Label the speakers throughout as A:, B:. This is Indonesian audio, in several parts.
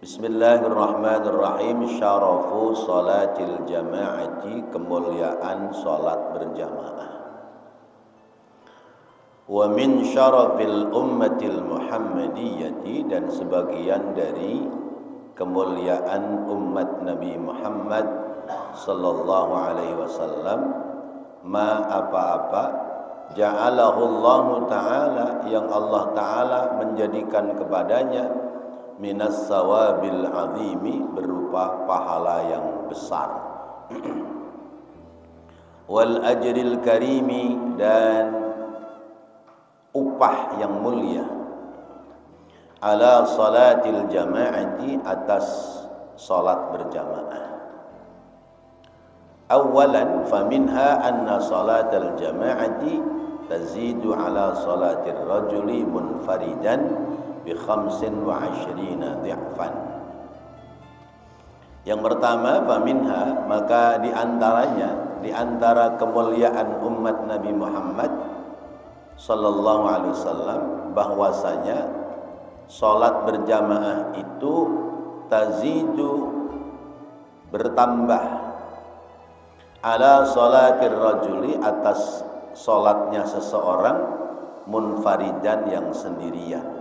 A: Bismillahirrahmanirrahim. Syarafu salatil jama'ati, kemuliaan salat berjamaah. Wa min syarafil ummatil muhammadiyyati, dan sebagian dari kemuliaan umat Nabi Muhammad sallallahu alaihi wasallam, ma apa-apa ja'alahu Allah Ta'ala, yang Allah Ta'ala menjadikan kepadanya minas sawabil azimi, berupa pahala yang besar, wal ajril karimi, dan upah yang mulia, ala salatil jama'ati, atas salat berjamaah. Awalan, faminha anna salatal jama'ati tazidu ala salatir rajuli munfaridan bi 25 dhi'fan. Yang pertama, faminha, maka diantaranya, diantara kemuliaan umat Nabi Muhammad sallallahu alaihi wasallam, bahwasanya salat berjamaah itu tazidu, bertambah, ala salatir rajuli, atas salatnya seseorang, munfaridan, yang sendirian.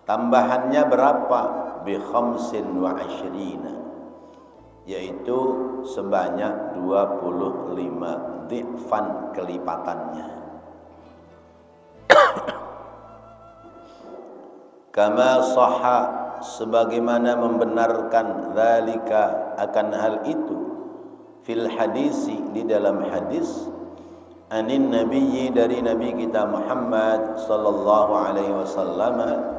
A: Tambahannya berapa? Bi 25, yaitu sebanyak 25 dhi'fan, kelipatannya. Kama sahha, sebagaimana membenarkan, dzalika, akan hal itu, fil hadisi, di dalam hadis, anin nabiyyi, dari nabi kita Muhammad sallallahu alaihi wasallam,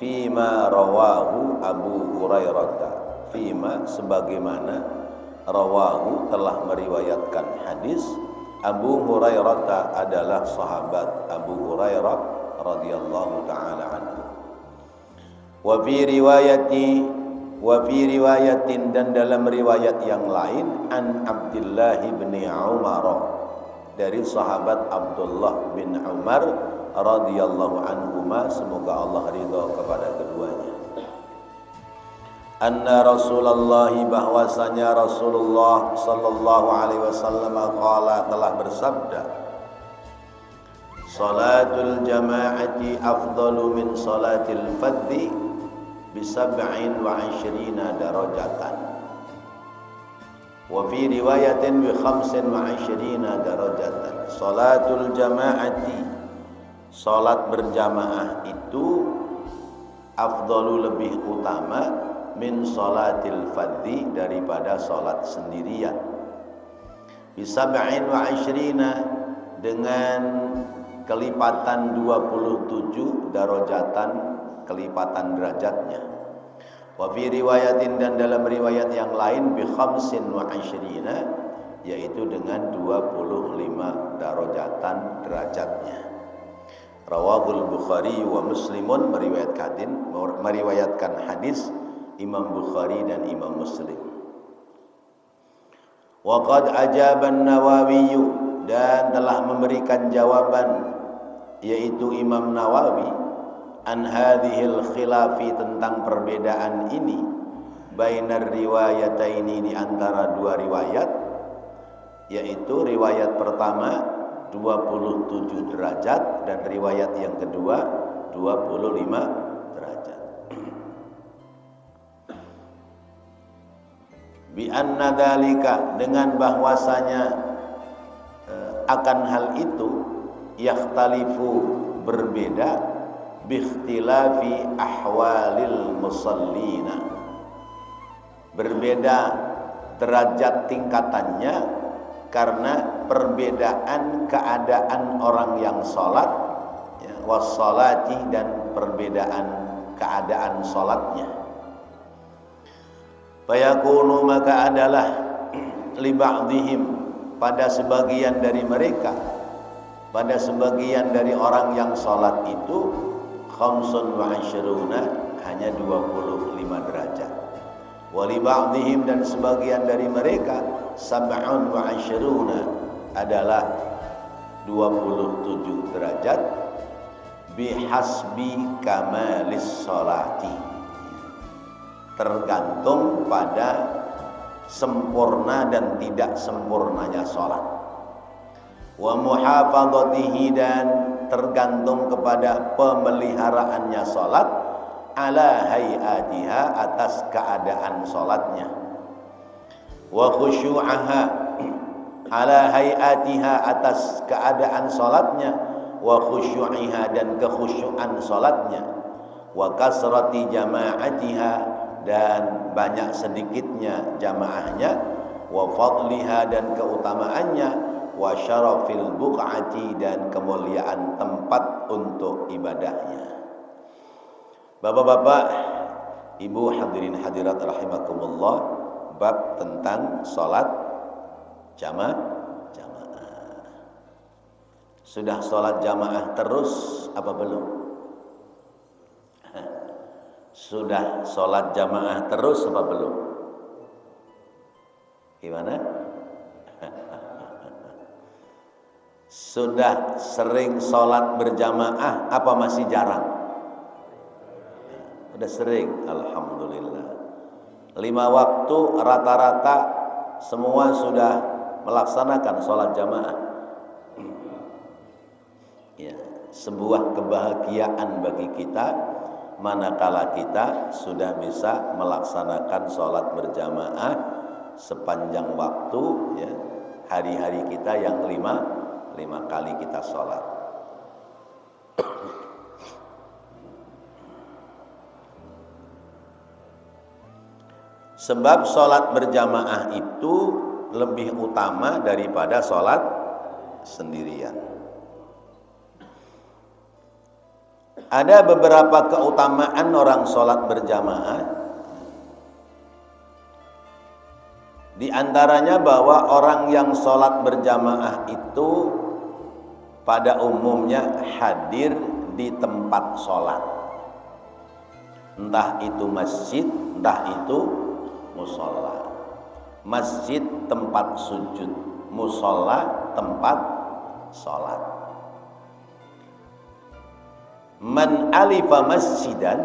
A: fima rawahu Abu Hurairah, fima, sebagaimana, rawahu, telah meriwayatkan hadis, Abu Hurairah, adalah sahabat Abu Hurairah radhiyallahu taala anhu. Wa fi riwayatin, dan dalam riwayat yang lain, an Abdullah bin Umar, dari sahabat Abdullah bin Umar radhiyallahu anhuma, semoga Allah ridha kepada keduanya. Anna Rasulullah, bahwasanya Rasulullah sallallahu alaihi wasallam, qala, telah bersabda, salatul jama'ati afdalu min salatil fadhi bi 27 darajatan, wa fi riwayatin bi 25 darajatan. Salatul jama'ati, salat berjamaah itu, afdalu, lebih utama, min salatil fadhi, daripada salat sendirian, bi 27, dengan kelipatan 27 darajatan, kelipatan derajatnya. Wa fi riwayatin, dan dalam riwayat yang lain, bi 25, yaitu dengan 25 darajatan derajatnya. Rawahul Bukhari wa Muslimun, meriwayatkan hadis Imam Bukhari dan Imam Muslim. Wa qad ajaba an-Nawawi, dan telah memberikan jawaban, yaitu Imam Nawawi, an hadhil khilafi, tentang perbedaan ini, bainar riwayataini, di antara dua riwayat, yaitu riwayat pertama 27 derajat, dan riwayat yang kedua 25 derajat. Bi anna dzalika, dengan bahwasanya akan hal itu, yakhtalifu, berbeda, bi ikhtilafi ahwalil musallina, berbeda derajat tingkatannya, karena perbedaan keadaan orang yang salat, ya, wassalati, dan perbedaan keadaan salatnya. Fayakunu, maka adalah, li ba'dihim, pada sebagian dari mereka, pada sebagian dari orang yang salat itu, 25, hanya 25 derajat. Wa li ba'dihim, dan sebagian dari mereka, 27, adalah 27 derajat, bihasbi kamalis sholati, tergantung pada sempurna dan tidak sempurnanya sholat. Wa muhafadzatihi, dan tergantung kepada pemeliharaannya sholat, ala hayatiha, atas keadaan sholatnya. Wa khusyu'aha, ala hayatiha, atas keadaan sholatnya. Wa khusyu'iha, dan kekhusyuan sholatnya. Wa kasrati jama'atiha, dan banyak sedikitnya jamaahnya. Wa fadliha, dan keutamaannya. Wa syarafil buq'ati, dan kemuliaan tempat untuk ibadahnya. Bapak-bapak, ibu hadirin hadirat rahimakumullah, bab tentang sholat jamaah. Sudah sholat jamaah terus apa belum? Sudah sholat jamaah terus apa belum? Gimana? Sudah sering sholat berjamaah apa masih jarang? Udah sering, alhamdulillah. 5 waktu rata-rata semua sudah melaksanakan sholat jamaah. Ya, sebuah kebahagiaan bagi kita manakala kita sudah bisa melaksanakan sholat berjamaah sepanjang waktu, ya, hari-hari kita yang lima kali kita sholat. Sebab sholat berjamaah itu lebih utama daripada sholat sendirian. Ada beberapa keutamaan orang sholat berjamaah. Di antaranya bahwa orang yang sholat berjamaah itu pada umumnya hadir di tempat sholat. Entah itu masjid, entah itu musola. Masjid tempat sujud, musola tempat sholat. Man alifa masjidan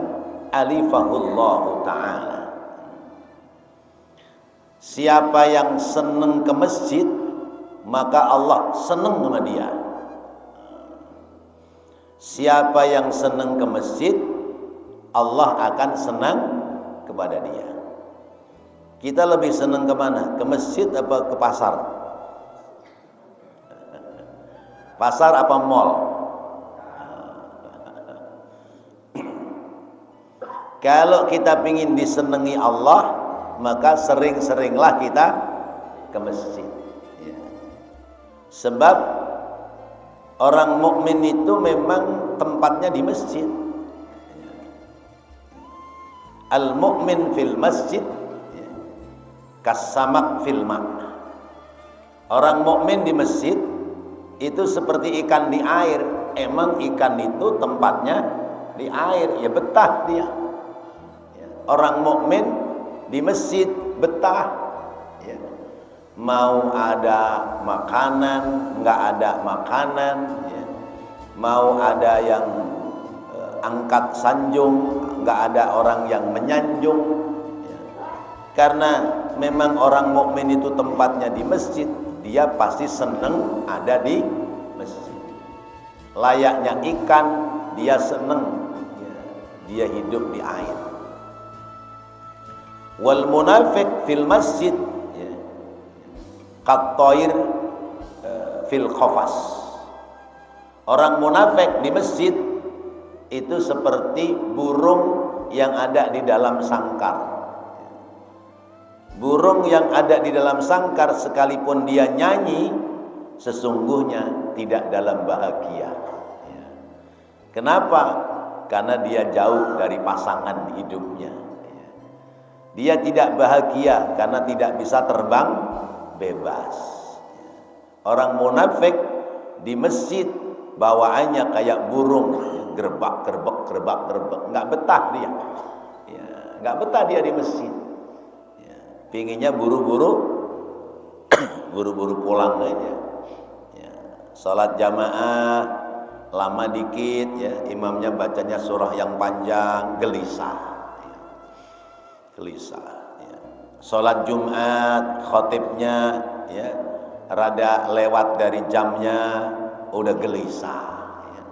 A: alifahullahu ta'ala. Siapa yang senang ke masjid, maka Allah senang sama dia. Siapa yang senang ke masjid, Allah akan senang kepada dia. Kita lebih senang kemana? Ke masjid apa ke pasar? Pasar apa mall? Kalau kita ingin disenangi Allah, maka sering-seringlah kita ke masjid. Ya. Sebab orang mukmin itu memang tempatnya di masjid. Al-mu'min fil masjid kasamak fil ma'. Orang mukmin di masjid itu seperti ikan di air. Emang ikan itu tempatnya di air, ya betah dia. Ya. Orang mukmin di masjid betah. Ya. Mau ada makanan, nggak ada makanan. Ya. Mau ada yang angkat sanjung, nggak ada orang yang menyanjung. Ya. Karena memang orang mukmin itu tempatnya di masjid, dia pasti senang ada di masjid. Layaknya ikan, dia senang, ya, dia hidup di air. Wal munafiq fil masjid, ya, qattair fil khafas. Orang munafik di masjid itu seperti burung yang ada di dalam sangkar. Burung yang ada di dalam sangkar sekalipun dia nyanyi, sesungguhnya tidak dalam bahagia. Ya. Kenapa? Karena dia jauh dari pasangan hidupnya. Ya. Dia tidak bahagia karena tidak bisa terbang bebas. Ya. Orang munafik di masjid bawaannya kayak burung, ya, gerbak, nggak betah dia. Ya, nggak betah dia di masjid. Pinginnya buru-buru pulang aja. Ya, salat jamaah lama dikit, ya, imamnya bacanya surah yang panjang, gelisah. Ya. gelisah. Ya. Sholat Jumat, khotibnya ya rada lewat dari jamnya, udah gelisah. Ya.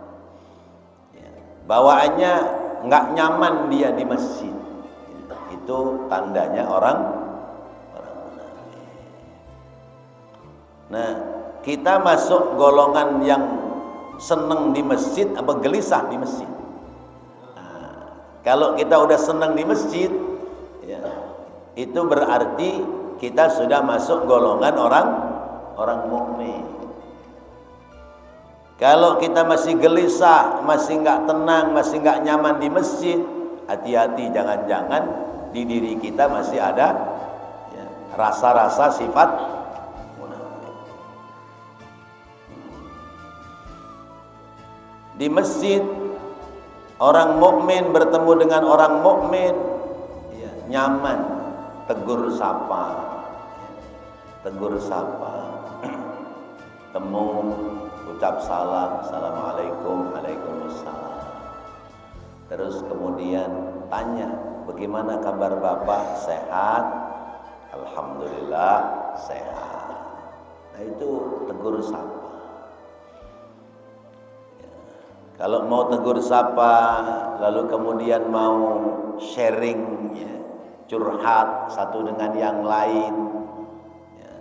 A: Ya. Bawaannya nggak nyaman dia di masjid. Ya. Itu tandanya orang munafik. Nah, kita masuk golongan yang seneng di masjid apa gelisah di masjid? Nah, kalau kita udah seneng di masjid, ya, itu berarti kita sudah masuk golongan orang mukmin. Kalau kita masih gelisah, masih nggak tenang, masih nggak nyaman di masjid, hati-hati, jangan-jangan di diri kita masih ada ya, rasa-rasa sifat munafik. Di masjid, orang mukmin bertemu dengan orang mukmin, ya, nyaman, tegur sapa, tegur sapa, temu, ucap salam, assalamualaikum, waalaikumsalam. Terus kemudian tanya, bagaimana kabar Bapak? Sehat? Alhamdulillah sehat. Nah itu tegur sapa. Ya. Kalau mau tegur sapa, lalu kemudian mau sharing, ya, curhat satu dengan yang lain, ya.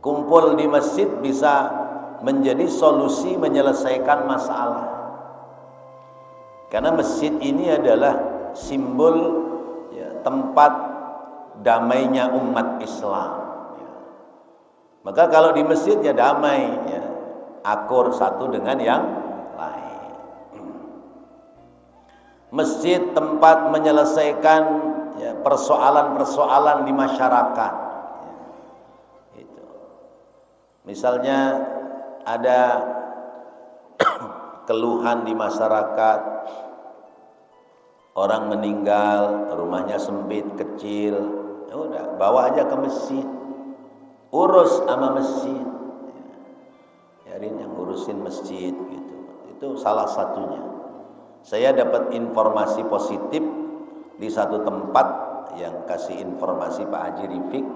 A: Kumpul di masjid bisa menjadi solusi menyelesaikan masalah. Karena masjid ini adalah simbol, ya, tempat damainya umat Islam. Ya. Maka kalau di masjid ya damai, ya, akur satu dengan yang lain. Masjid tempat menyelesaikan, ya, persoalan-persoalan di masyarakat. Ya. Itu. Misalnya ada keluhan di masyarakat, orang meninggal, rumahnya sempit, kecil, ya udah bawa aja ke masjid, urus sama masjid, ya, yang ngurusin masjid gitu. Itu salah satunya. Saya dapat informasi positif di satu tempat yang kasih informasi Pak Haji Rifik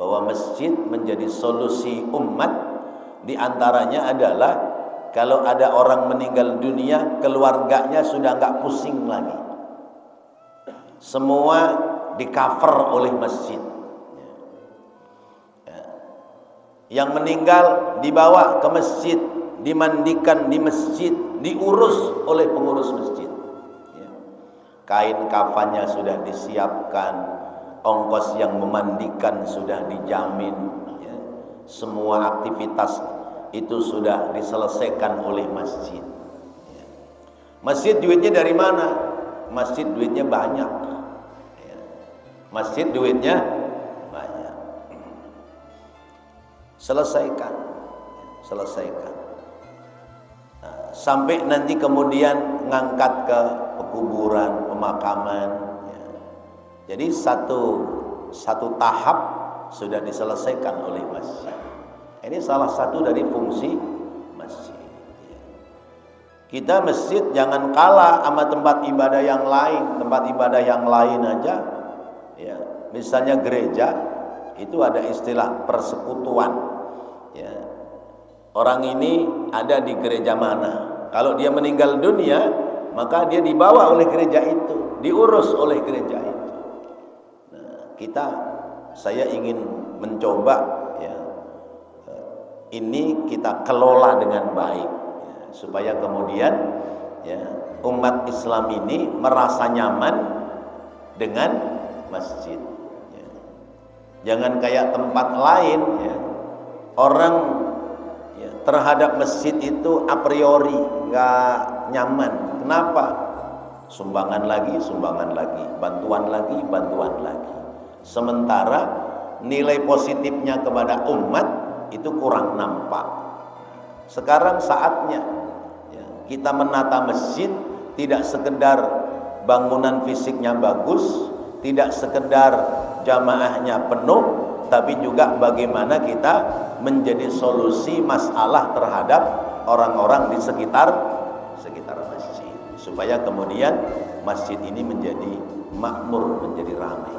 A: bahwa masjid menjadi solusi umat. Di antaranya adalah kalau ada orang meninggal dunia, keluarganya sudah nggak pusing lagi. Semua di cover oleh masjid. Ya. Yang meninggal dibawa ke masjid, dimandikan di masjid, diurus oleh pengurus masjid. Ya. Kain kafannya sudah disiapkan, ongkos yang memandikan sudah dijamin. Ya. Semua aktivitas itu sudah diselesaikan oleh masjid. Ya. Masjid duitnya dari mana? Masjid duitnya banyak. Ya. Masjid duitnya banyak. Selesaikan, selesaikan. Nah, sampai nanti kemudian ngangkat ke pekuburan, pemakaman. Ya. Jadi satu tahap sudah diselesaikan oleh masjid. Ini salah satu dari fungsi masjid. Kita masjid jangan kalah sama tempat ibadah yang lain. Tempat ibadah yang lain aja, ya, misalnya gereja, itu ada istilah persekutuan. Ya. Orang ini ada di gereja mana? Kalau dia meninggal dunia, maka dia dibawa oleh gereja itu, diurus oleh gereja itu. Nah, saya ingin mencoba, ya, ini kita kelola dengan baik, ya, supaya kemudian, ya, umat Islam ini merasa nyaman dengan masjid. Ya. Jangan kayak tempat lain, ya, orang, ya, terhadap masjid itu a priori nggak nyaman. Kenapa? Sumbangan lagi, bantuan lagi. Sementara nilai positifnya kepada umat itu kurang nampak. Sekarang saatnya, ya, kita menata masjid tidak sekedar bangunan fisiknya bagus, tidak sekedar jamaahnya penuh, tapi juga bagaimana kita menjadi solusi masalah terhadap orang-orang di sekitar masjid, supaya kemudian masjid ini menjadi makmur, menjadi ramai.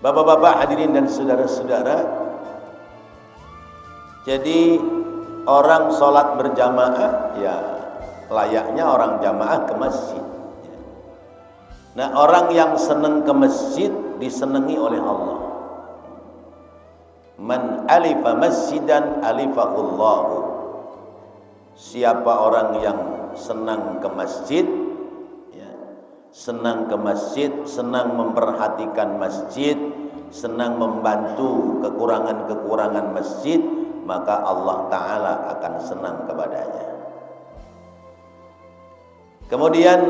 A: Bapak-bapak hadirin dan saudara-saudara, jadi orang sholat berjamaah ya layaknya orang jamaah ke masjid. Nah, orang yang senang ke masjid disenangi oleh Allah. Man alifa masjidan alifahullahu. Siapa orang yang senang ke masjid, ya, senang ke masjid, senang memperhatikan masjid, senang membantu kekurangan-kekurangan masjid, maka Allah Ta'ala akan senang kepadanya. Kemudian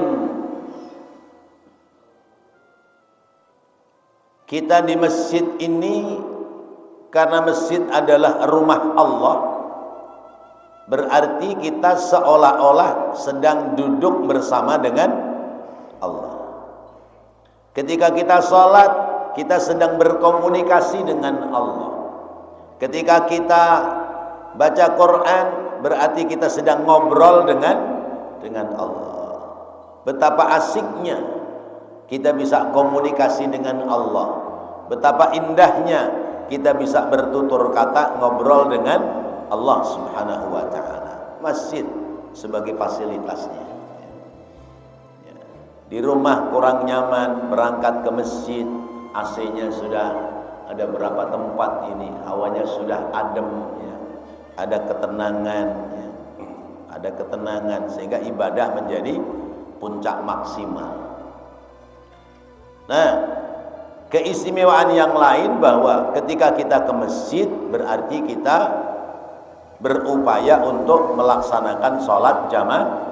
A: kita di masjid ini, karena masjid adalah rumah Allah, berarti kita seolah-olah sedang duduk bersama dengan Allah. Ketika kita sholat, kita sedang berkomunikasi dengan Allah. Ketika kita baca Quran, berarti kita sedang ngobrol dengan Allah. Betapa asiknya kita bisa komunikasi dengan Allah. Betapa indahnya kita bisa bertutur kata ngobrol dengan Allah Subhanahu wa ta'ala. Masjid sebagai fasilitasnya. Di rumah kurang nyaman, berangkat ke masjid, AC-nya sudah ada berapa tempat ini, hawanya sudah adem, ya. Ada ketenangan, ya. Ada ketenangan sehingga ibadah menjadi puncak maksimal. Nah, keistimewaan yang lain bahwa ketika kita ke masjid berarti kita berupaya untuk melaksanakan sholat jamaah.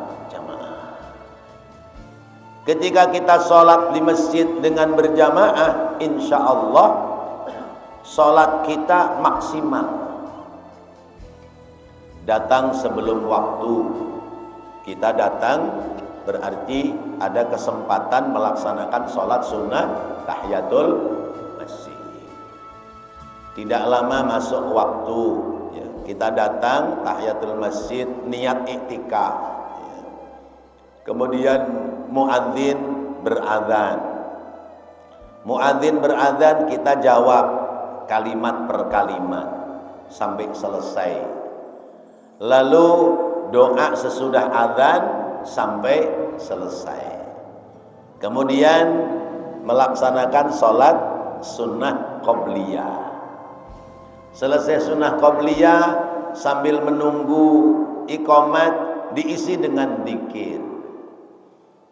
A: Ketika kita sholat di masjid dengan berjamaah, insya Allah sholat kita maksimal. Datang sebelum waktu, kita datang berarti ada kesempatan melaksanakan sholat sunnah tahiyatul masjid. Tidak lama masuk waktu, ya, kita datang tahiyatul masjid, niat iktikaf, ya. Kemudian muadzin beradzan. Muadzin beradzan, kita jawab kalimat per kalimat sampai selesai. Lalu doa sesudah adzan sampai selesai. Kemudian melaksanakan sholat sunnah qobliyah. Selesai sunnah qobliyah sambil menunggu iqamat diisi dengan dzikir.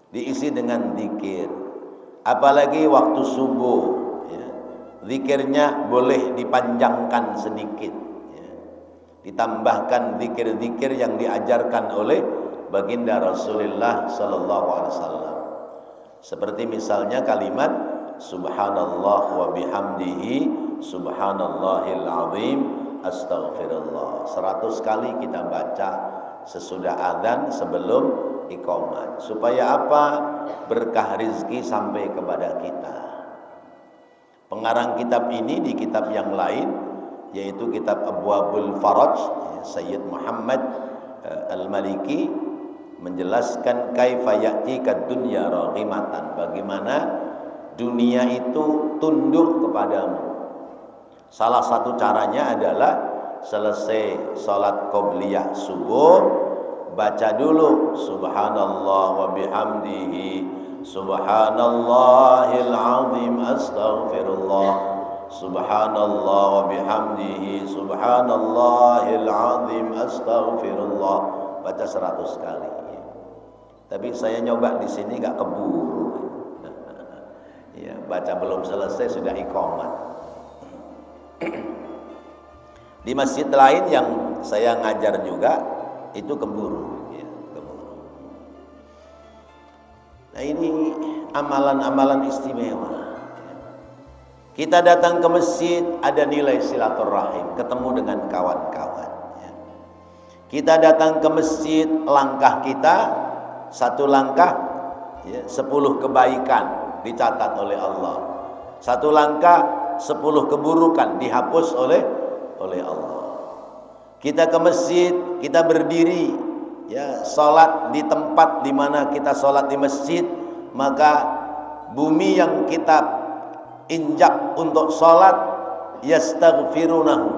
A: Diisi dengan dzikir. Apalagi waktu subuh, ya, dzikirnya boleh dipanjangkan sedikit, ya. Ditambahkan dzikir-dzikir yang diajarkan oleh baginda Rasulullah sallallahu alaihi wasallam. Seperti misalnya kalimat subhanallah wa bihamdihi subhanallahil azim astaghfirullah. 100 kali kita baca sesudah adzan sebelum iqamat. Supaya apa? Berkah rizki sampai kepada kita. Pengarang kitab ini di kitab yang lain, yaitu kitab Abwabul Faraj, Sayyid Muhammad Al-Maliki, menjelaskan kaifa ya'tika dunya raghimatan, bagaimana dunia itu tunduk kepadamu. Salah satu caranya adalah selesai salat qobliyah subuh, baca dulu subhanallah wa bihamdihi subhanallahil azim astaghfirullah, subhanallah wa bihamdihi subhanallahil azim astaghfirullah. Baca 100 kali. Tapi saya nyoba di sini gak keburu. Ya, baca belum selesai sudah iqamat. Di masjid lain yang saya ngajar juga itu keburu, ya, keburu. Nah, ini amalan-amalan istimewa. Kita datang ke masjid ada nilai silaturahim, ketemu dengan kawan-kawan. Kita datang ke masjid, langkah kita satu langkah, ya, 10 kebaikan dicatat oleh Allah. Satu langkah 10 keburukan dihapus oleh Allah. Kita ke masjid, kita berdiri, ya, sholat di tempat di mana kita sholat di masjid, maka bumi yang kita injak untuk sholat, yastaghfirunahu,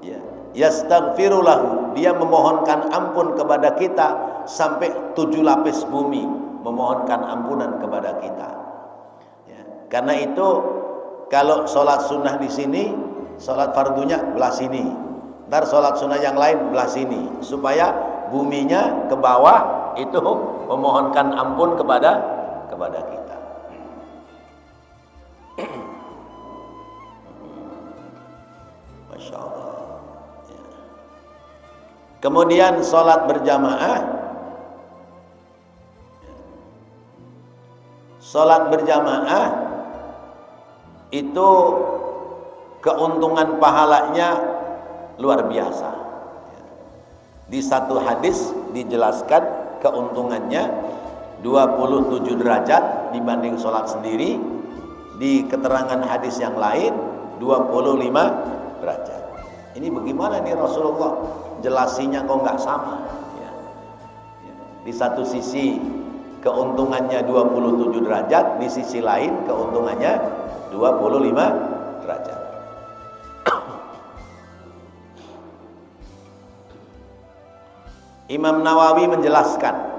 A: ya, yastaghfirulahu, dia memohonkan ampun kepada kita sampai 7 lapis bumi memohonkan ampunan kepada kita. Ya, karena itu kalau sholat sunnah di sini, sholat fardunya belah sini, ntar sholat sunnah yang lain belah sini, supaya buminya ke bawah itu memohonkan ampun kepada kita. Masya Allah. Ya. Kemudian sholat berjamaah. Sholat berjamaah itu keuntungan pahalanya luar biasa. Di satu hadis dijelaskan keuntungannya 27 derajat dibanding sholat sendiri. Di keterangan hadis yang lain 25 derajat. Ini bagaimana nih Rasulullah jelasinya kok nggak sama ya. Di satu sisi keuntungannya 27 derajat, di sisi lain keuntungannya 25 derajat. Imam Nawawi menjelaskan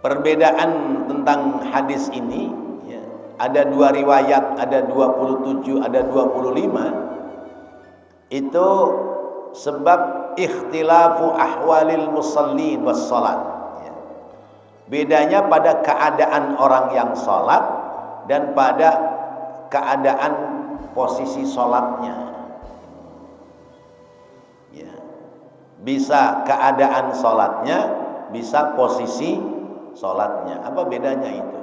A: perbedaan tentang hadis ini ya, ada 2 riwayat, ada 27, ada 25. Itu sebab ikhtilafu ahwalil musallin was salat ya. Bedanya pada keadaan orang yang salat dan pada keadaan posisi salatnya ya. Bisa keadaan salatnya, bisa posisi salatnya. Apa bedanya itu?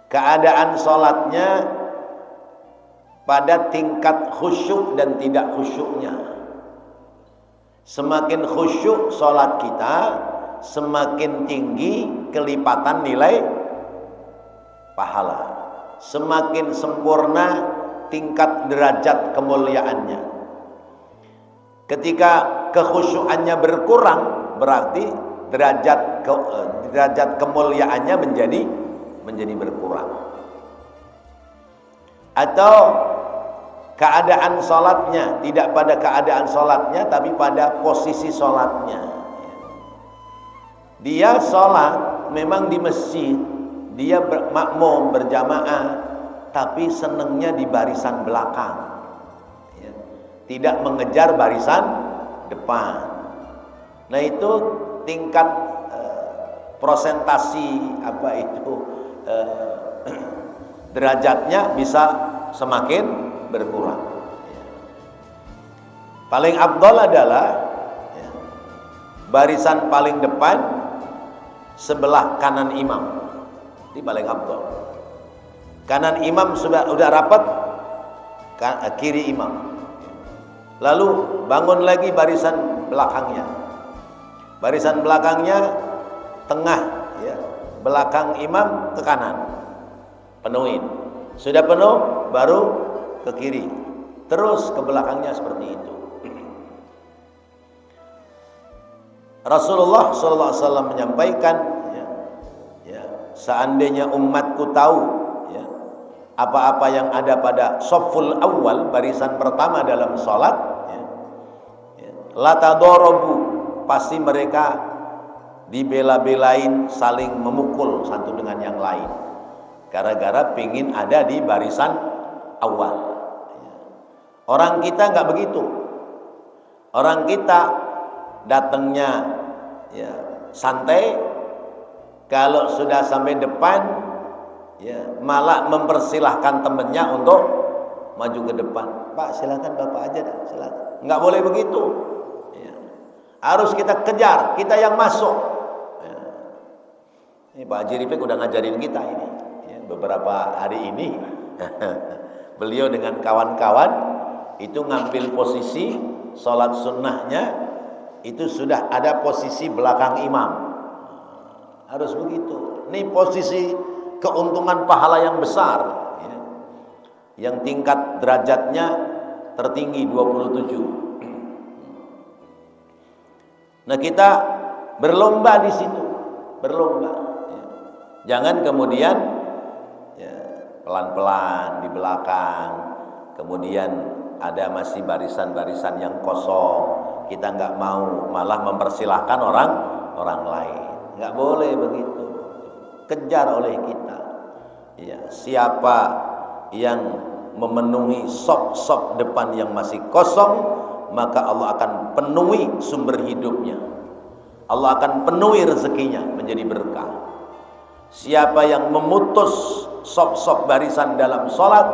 A: Keadaan salatnya pada tingkat khusyuk dan tidak khusyuknya. Semakin khusyuk salat kita, semakin tinggi kelipatan nilai pahala. Semakin sempurna tingkat derajat kemuliaannya. Ketika kekhusyukannya berkurang, berarti derajat kemuliaannya menjadi berkurang. Atau keadaan sholatnya tidak pada keadaan sholatnya, tapi pada posisi sholatnya. Dia sholat memang di masjid, dia makmum berjamaah, tapi senengnya di barisan belakang. Tidak mengejar barisan depan. Nah itu tingkat prosentasi apa itu derajatnya bisa semakin berkurang. Paling afdal adalah barisan paling depan sebelah kanan imam. Ini paling afdal. Kanan imam sudah rapat, kiri imam. Lalu bangun lagi barisan belakangnya. Barisan belakangnya tengah ya, belakang imam ke kanan. Penuhin. Sudah penuh baru ke kiri. Terus ke belakangnya seperti itu. Rasulullah SAW menyampaikan seandainya umatku tahu apa-apa yang ada pada shafful awal, barisan pertama dalam sholat, latadorobu, pasti mereka dibela-belain saling memukul satu dengan yang lain, gara-gara pingin ada di barisan awal. Orang kita nggak begitu. Orang kita datangnya santai, kalau sudah sampai depan malah mempersilahkan temennya untuk maju ke depan. Pak silakan bapak aja dah, silakan. Nggak boleh begitu. Harus kita kejar, kita yang masuk. Ini Pak Haji Rifik udah ngajarin kita ini. Beberapa hari ini beliau dengan kawan-kawan itu ngambil posisi sholat sunnahnya itu sudah ada posisi belakang imam. Harus begitu. Ini posisi keuntungan pahala yang besar yang tingkat derajatnya tertinggi 27. Nah kita berlomba di situ, berlomba. Jangan kemudian pelan-pelan di belakang, kemudian ada masih barisan-barisan yang kosong, kita nggak mau, malah mempersilahkan orang lain. Nggak boleh begitu, kejar oleh kita. Ya, siapa yang memenuhi sop-sop depan yang masih kosong, maka Allah akan penuhi sumber hidupnya, Allah akan penuhi rezekinya menjadi berkah. Siapa yang memutus sop-sop barisan dalam sholat,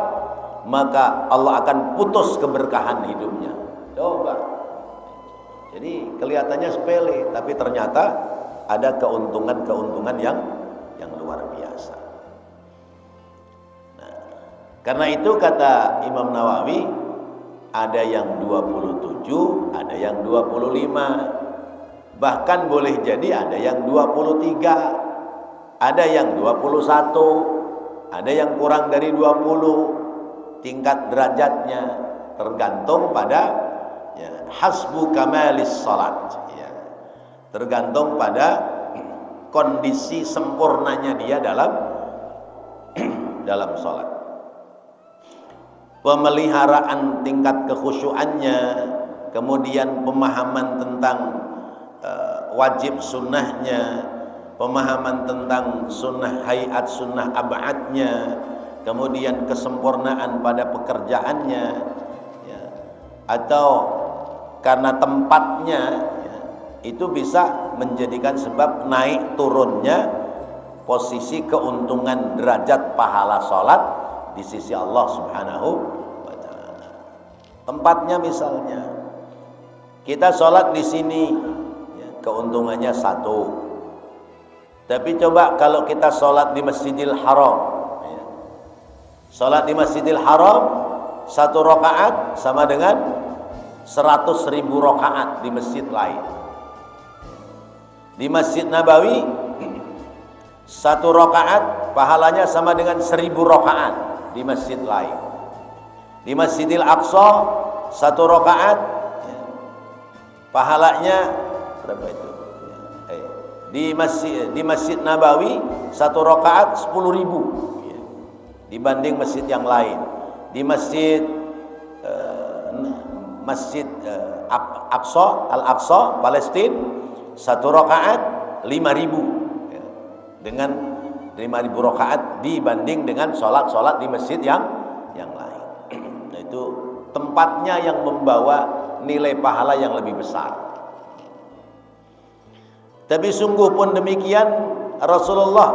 A: maka Allah akan putus keberkahan hidupnya. Coba. Jadi kelihatannya sepele, tapi ternyata ada keuntungan-keuntungan yang luar biasa. Nah, karena itu kata Imam Nawawi, ada yang 27, ada yang 25, bahkan boleh jadi ada yang 23, ada yang 21, ada yang kurang dari 20, tingkat derajatnya tergantung pada hasbu kamalis salat, ya, tergantung pada kondisi sempurnanya dia dalam salat. Pemeliharaan tingkat kekhusyuannya, kemudian pemahaman tentang wajib sunnahnya, pemahaman tentang sunnah hayat, sunnah ab'adnya, kemudian kesempurnaan pada pekerjaannya, ya, atau karena tempatnya, ya, itu bisa menjadikan sebab naik turunnya posisi keuntungan derajat pahala sholat di sisi Allah Subhanahu wa ta'ala. Tempatnya misalnya kita sholat di sini, ya, keuntungannya 1. Tapi coba kalau kita sholat di Masjidil Haram, ya. Sholat di Masjidil Haram 1 rakaat sama dengan 100.000 rakaat di masjid lain. Di Masjid Nabawi 1 rakaat pahalanya sama dengan 1000 rakaat di masjid lain. Di Masjidil Aqsa 1 rakaat, ya, pahalanya berapa itu? Di Masjid Nabawi 1 rakaat 10.000, ya, dibanding masjid yang lain. Di Masjid Al-Aqsa Palestina 1 rakaat 5.000, ya, dengan 5.000 rakaat dibanding dengan sholat di masjid yang lain. Nah, itu tempatnya yang membawa nilai pahala yang lebih besar. Tapi sungguh pun demikian, Rasulullah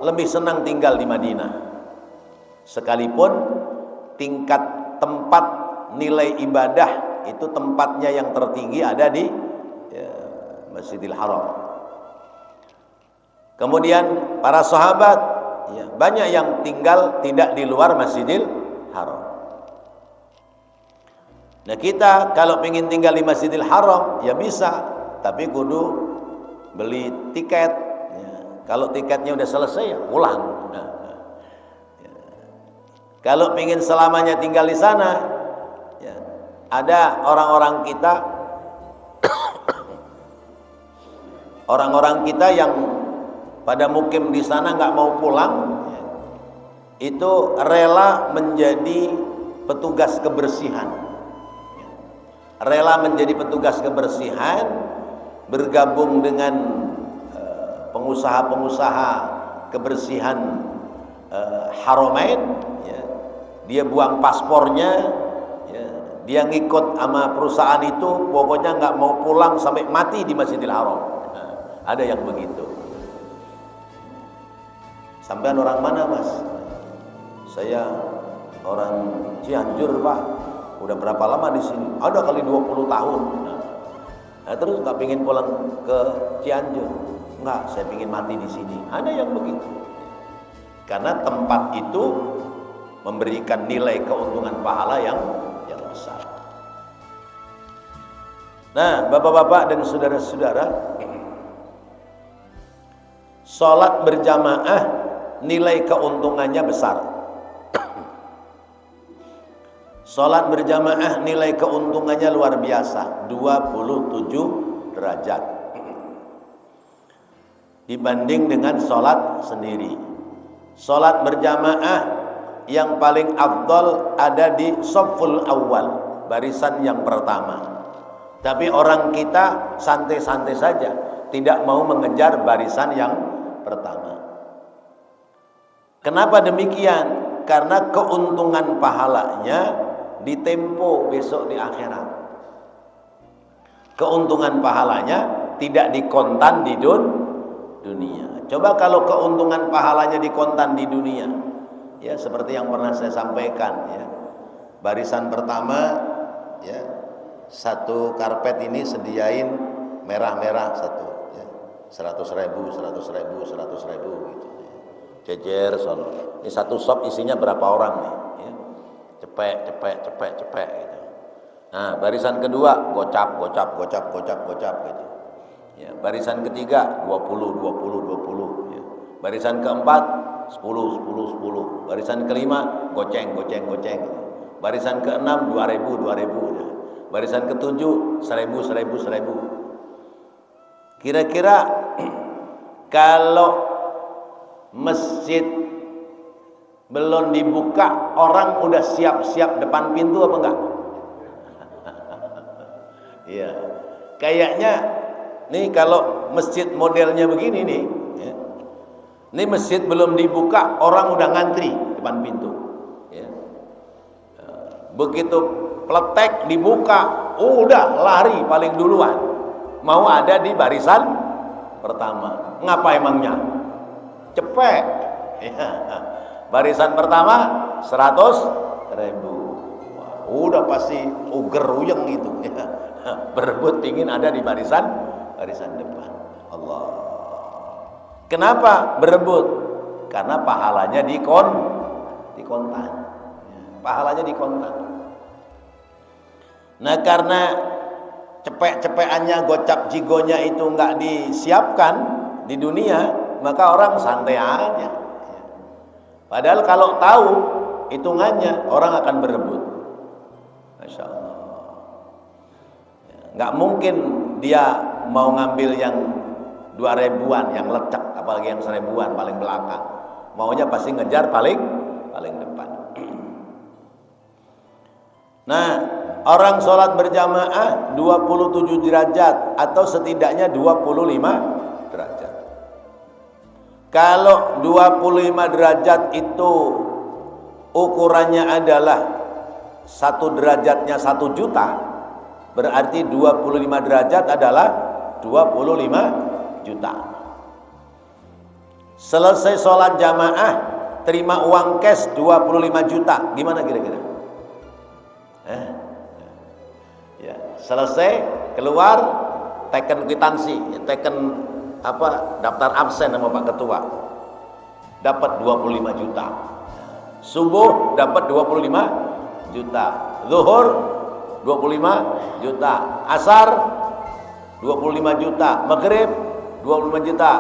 A: lebih senang tinggal di Madinah, sekalipun tingkat tempat nilai ibadah itu tempatnya yang tertinggi ada di, ya, Masjidil Haram. Kemudian para sahabat, ya, banyak yang tinggal tidak di luar Masjidil Haram. Nah, kita kalau ingin tinggal di Masjidil Haram ya bisa, tapi kudu beli tiket, ya. Kalau tiketnya udah selesai ya pulang. Ya. Kalau ingin selamanya tinggal di sana, ya, ada orang-orang kita yang pada mukim di sana nggak mau pulang, ya, itu rela menjadi petugas kebersihan, ya. Rela menjadi petugas kebersihan, bergabung dengan pengusaha-pengusaha kebersihan Haramain, ya. Dia buang paspornya, ya. Dia ngikut sama perusahaan itu, pokoknya nggak mau pulang sampai mati di Masjidil Haram. Nah, ada yang begitu. Sampean orang mana, Mas? Saya orang Cianjur, Pak. Udah berapa lama di sini? Ada kali 20 tahun. Nah, terus nggak pingin pulang ke Cianjur? Enggak, saya pingin mati di sini. Ada yang begitu. Karena tempat itu memberikan nilai keuntungan pahala yang besar. Nah, bapak-bapak dan saudara-saudara, sholat berjamaah nilai keuntungannya besar. Sholat berjamaah nilai keuntungannya luar biasa, 27 derajat dibanding dengan sholat sendiri. Sholat berjamaah yang paling afdal ada di shafful awal, barisan yang pertama. Tapi orang kita santai-santai saja, tidak mau mengejar barisan yang pertama. Kenapa demikian? Karena keuntungan pahalanya ditempo besok di akhirat. Keuntungan pahalanya tidak dikontan di dunia. Coba kalau keuntungan pahalanya dikontan di dunia, ya seperti yang pernah saya sampaikan, ya. Barisan pertama, ya, satu karpet ini sediain merah-merah satu, ya, 100.000, 100.000, 100.000 gitu. Jejer sono. Ini satu shop isinya berapa orang nih? Ya. Cepek gitu. Nah, barisan kedua gocap gitu. Ya, barisan ketiga 20 ya. Barisan keempat 10. Barisan kelima goceng. Barisan keenam 2.000 ya. Barisan ketujuh 1.000. Kira-kira kalau masjid belum dibuka, orang udah siap-siap depan pintu apa enggak? Iya, kayaknya nih kalau masjid modelnya begini nih, ya. Ini masjid belum dibuka, orang udah ngantri depan pintu. Ya. Begitu pletek dibuka, udah lari paling duluan, mau ada di barisan pertama. Ngapa emangnya? Cepet. Ya. Barisan pertama 100.000. Wah, udah pasti uger uyeng gitu. Ya. Berebut ingin ada di barisan depan. Allah. Kenapa berebut? Karena pahalanya dikontan. Pahalanya dikontan. Nah, karena cepek-cepekannya, gocap jigonya itu enggak disiapkan di dunia, maka orang santai aja. Padahal kalau tahu hitungannya, orang akan berebut. Masya Allah. Nggak mungkin dia mau ngambil yang 2.000-an, yang lecek, apalagi yang 1.000-an paling belakang. Maunya pasti ngejar paling depan. Nah, orang sholat berjamaah 27 derajat atau setidaknya 25 derajat. Kalau 25 derajat itu ukurannya adalah 1 derajatnya 1 juta, berarti 25 derajat adalah 25 juta. Selesai sholat jamaah, terima uang cash 25 juta. Gimana kira-kira? Ya, selesai, keluar, teken kwitansi, teken daftar absen sama Pak Ketua. Dapat 25 juta. Subuh dapat 25 juta. Zuhur 25 juta, asar 25 juta, maghrib 25 juta,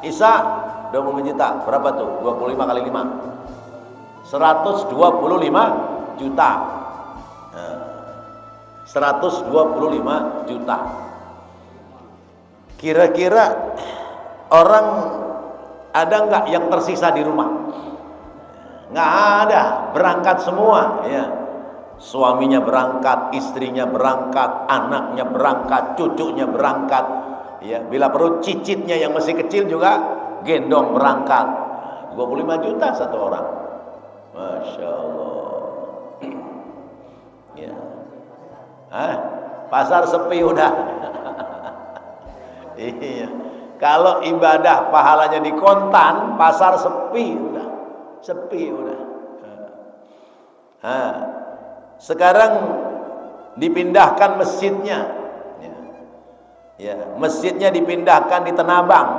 A: isya 25 juta. Berapa tuh? 25 kali 5, 125 juta. 125 juta. Kira-kira orang ada nggak yang tersisa di rumah? Nggak ada, berangkat semua, ya. Suaminya berangkat, istrinya berangkat, anaknya berangkat, cucunya berangkat, ya. Bila perlu cicitnya yang masih kecil juga gendong berangkat. 25 juta satu orang. Masya Allah. Ya. Pasar sepi udah. Iya. Kalau ibadah pahalanya di kontan, pasar sepi udah. Sekarang dipindahkan masjidnya, ya, masjidnya dipindahkan di Tanabang,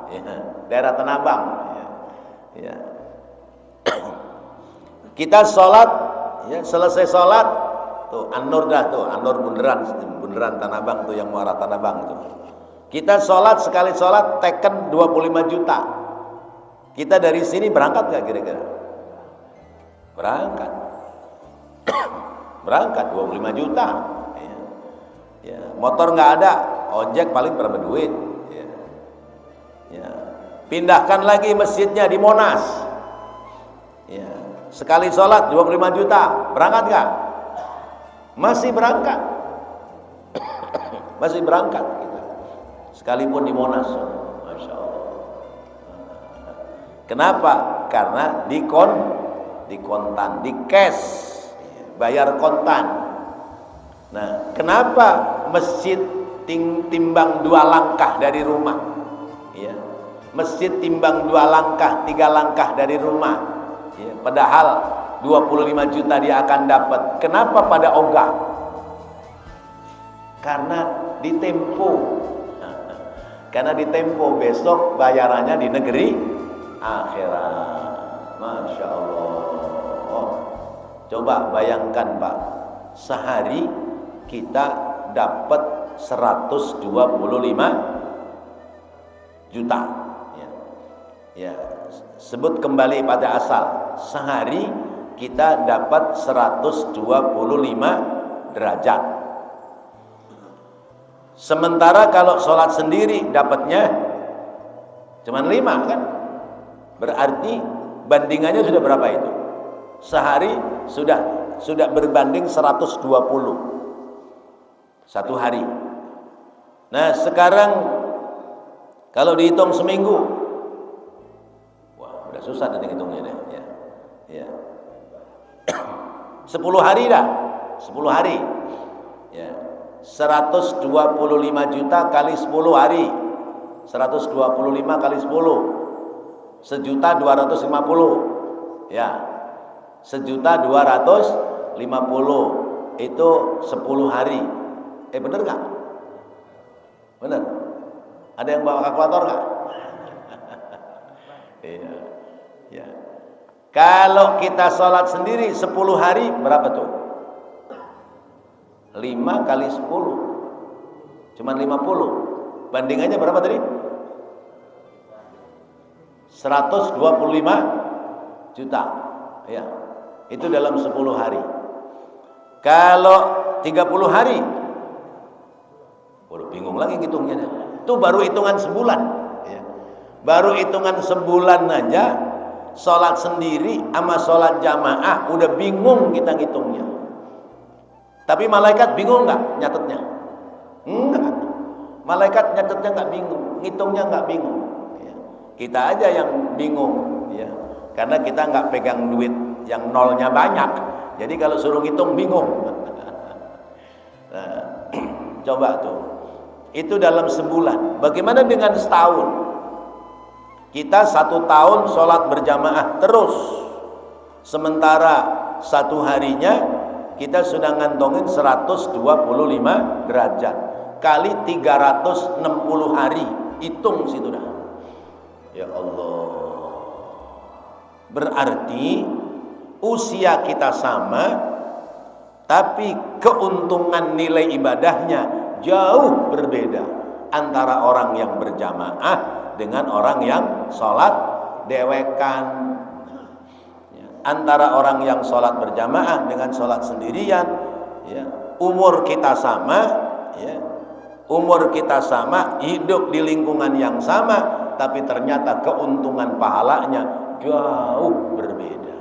A: ya, daerah Tanabang, ya. Kita sholat, ya, selesai sholat, tuh An-Nur dah tuh, An-Nur bundaran Tanabang tuh yang muara Tanabang tuh. Kita sholat, sekali sholat teken 25 juta. Kita dari sini berangkat gak kira-kira? Berangkat 25 juta. Ya, motor nggak ada, ojek paling berapa duit? Ya. Pindahkan lagi masjidnya di Monas. Ya. Sekali sholat 25 juta, berangkat nggak? Masih berangkat. Masih berangkat kita. Sekalipun di Monas. Masya Allah. Kenapa? Karena di kontan, di cash, bayar kontan. Nah, kenapa masjid timbang 2 langkah dari rumah? Ya. Masjid timbang 2 langkah, 3 langkah dari rumah. Ya. Padahal 25 juta dia akan dapat. Kenapa pada ogah? Karena ditempo. Karena ditempo, besok bayarannya di negeri akhirat. Masya Allah. Coba bayangkan Pak, sehari kita dapat 125 juta. Ya, sebut kembali pada asal. Sehari kita dapat 125 derajat. Sementara kalau sholat sendiri dapatnya cuma 5 kan? Berarti bandingannya sudah berapa itu? Sehari sudah berbanding 120 satu hari. Nah sekarang kalau dihitung seminggu, wah udah susah nanti hitungnya deh. Ya. 10 hari dah, 10 hari. Ya. 125 juta kali 10 hari. 125 kali 10. 1.250.000. Ya. 1.250.000 itu 10 hari. Bener nggak? Bener. Ada yang bawa kalkulator nggak? Iya. Ya. Kalau kita sholat sendiri 10 hari berapa tuh? 5 kali 10 cuman 50. Bandingannya berapa tadi? 125 juta. Ya. Itu dalam 10 hari. Kalau 30 hari, waduh bingung lagi ngitungnya. Itu baru hitungan sebulan. Ya. Baru hitungan sebulan aja, sholat sendiri sama sholat jamaah udah bingung kita ngitungnya. Tapi malaikat bingung nggak nyatetnya? Enggak. Malaikat nyatetnya nggak bingung, ngitungnya nggak bingung. Ya. Kita aja yang bingung, ya. Karena kita nggak pegang duit yang nolnya banyak. Jadi kalau suruh ngitung bingung. Nah, coba tuh. Itu dalam sebulan. Bagaimana dengan setahun? Kita 1 tahun sholat berjamaah terus. Sementara 1 harinya kita sudah ngantongin 125 derajat. Kali 360 hari. Hitung situ dah. Ya Allah. Berarti usia kita sama, tapi keuntungan nilai ibadahnya jauh berbeda antara orang yang berjamaah dengan orang yang sholat dewekan, antara orang yang sholat berjamaah dengan sholat sendirian. Ya. Umur kita sama, ya. Umur kita sama, hidup di lingkungan yang sama, tapi ternyata keuntungan pahalanya jauh berbeda.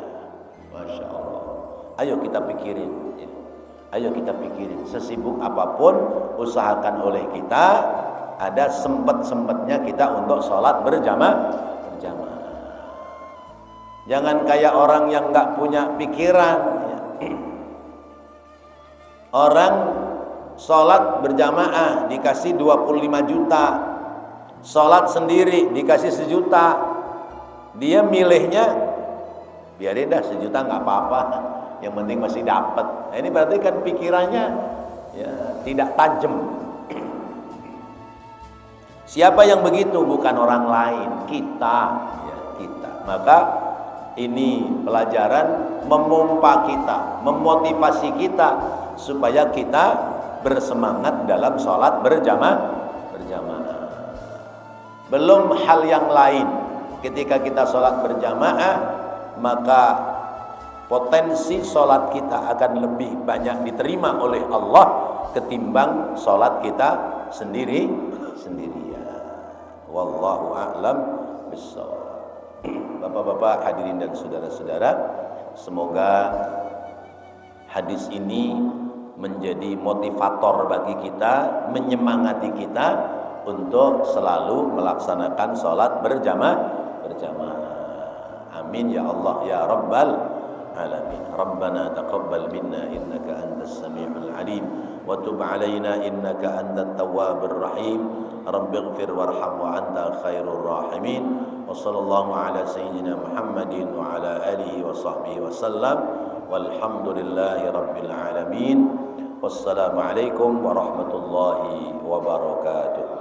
A: Masya Allah. Ayo kita pikirin, ya. Ayo kita pikirin. Sesibuk apapun usahakan oleh kita, ada sempet-sempetnya kita untuk sholat berjamaah. Jangan kayak orang yang nggak punya pikiran, ya. Orang sholat berjamaah dikasih 25 juta, sholat sendiri dikasih 1 juta, dia milihnya biarin dah 1 juta nggak apa-apa, yang penting masih dapat. Nah, ini berarti kan pikirannya ya tidak tajam. Siapa yang begitu? Bukan orang lain, kita, ya, kita. Maka ini pelajaran memompa kita, memotivasi kita supaya kita bersemangat dalam sholat berjamaah. Belum hal yang lain, ketika kita sholat berjamaah, maka potensi sholat kita akan lebih banyak diterima oleh Allah ketimbang sholat kita sendirian. Wallahu a'lam bishawab. Bapak-bapak hadirin dan saudara-saudara, Semoga hadis ini menjadi motivator bagi kita, menyemangati kita untuk selalu melaksanakan sholat berjamaah. Amin ya Allah ya Rabbal alamin. Rabbana taqabbal minna innaka antas samiul alim wa tub alaina innaka antat tawwabur rahim. Rabbighfir warham wa anta khairur rahimin. Wa sallallahu ala sayyidina Muhammadin wa ala alihi wa sahbihi wa sallam. Walhamdulillahi rabbil alamin. Wassalamu alaikum warahmatullahi wabarakatuh.